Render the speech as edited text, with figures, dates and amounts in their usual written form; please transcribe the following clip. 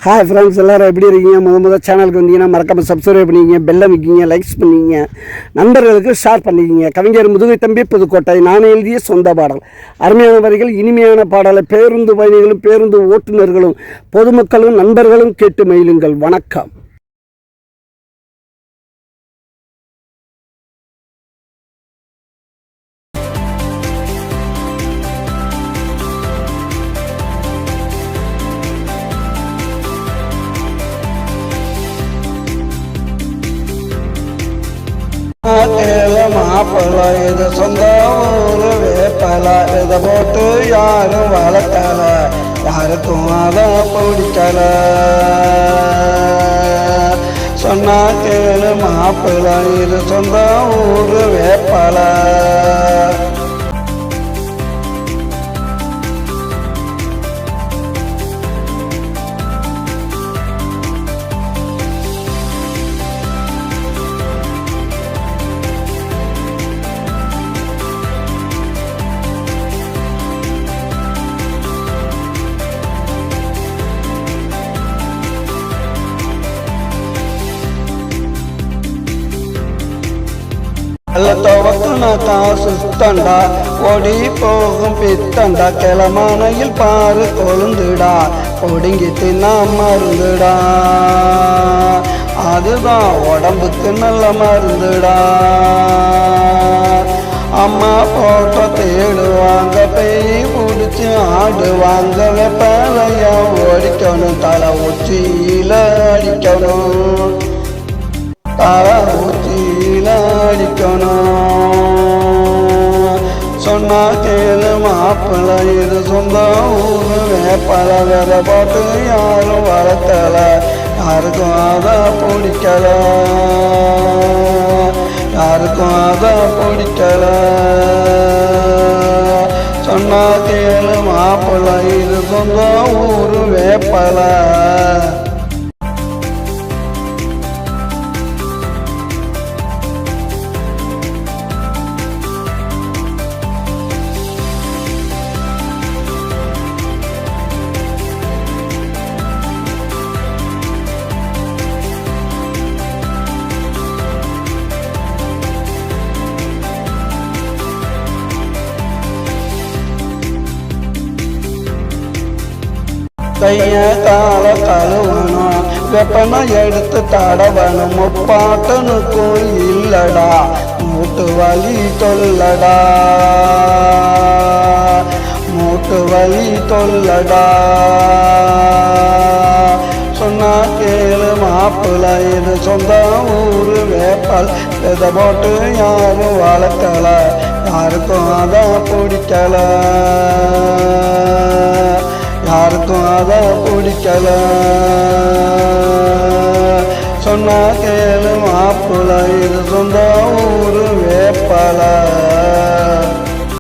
Hi friends, எல்லோரும் எப்படி இருக்கீங்க? முதல் சேனலுக்கு வந்தீங்கன்னா மறக்காமல் சப்ஸ்கிரைப் பண்ணிக்கிங்க, பெல்லை வைக்கிங்க, லைக்ஸ் பண்ணிக்கிங்க, நண்பர்களுக்கு ஷேர் பண்ணிக்கிங்க. கவிஞர் முதுகை தம்பி புதுக்கோட்டை. நான் எழுதிய சொந்த பாடல். அருமையான வரிகள், இனிமையான பாடலை பேருந்து பயணிகளும் பேருந்து ஓட்டுநர்களும் பொதுமக்களும் நண்பர்களும் கேட்டு மகிழுங்கள். வணக்கம். மாப்பிள்ள இது சொந்த ஊரு வேப்பல, இதை போட்டு யாரும் வளர்க்கல, யாருக்கும் அதை பிடிக்கல. சொன்னா கேளு மாப்பிள்ள இது சொந்த ஊரு வேப்பல. துவக்குன காசு தண்டா ஓடி போகும் பித்தண்டா, கிளமானையில் பாரு கொழுந்துடா, ஒடுங்கி தின்னா மருந்துடா, அதுதான் உடம்புக்கு நல்ல மருந்துடா. அம்மா போட்டோ தேடுவாங்க, பெய் பிடிச்சி ஆடுவாங்க, வெப்பலையா ஓடிக்கணும், தலை உச்சியில அடிக்கணும், தலை உச்சியில அடிக்கணும். சொன்னா கேளு மாப்பிள்ள இது சொந்த ஊரு வேப்பல, விதை போட்டு யாரும் வளர்த்தல, யாருக்கும் அதை பிடிக்கல, யாருக்கும் அதை பிடிக்கல. சொன்னா கேளு மாப்பிள்ள இது சொந்த ஊரு வேப்பல. கைய கால கழுவணும், வெப்பனை எடுத்து தடவணும், முப்பாட்டனுக்கும் இல்லடா மூட்டு வலி தொல்லடா, மூட்டு வலி தொல்லடா. சொன்னா கேளு மாப்பிள்ள இது சொந்த ஊரு வேப்பல், இதை போட்டு யாரும் வளர்க்கல, யாருக்கும் அதை பிடிக்கல, யாருக்கும் அதை பிடிக்கல. சொன்னா கேளு மாப்பிள்ள இது சொந்த ஊரு வேப்பல.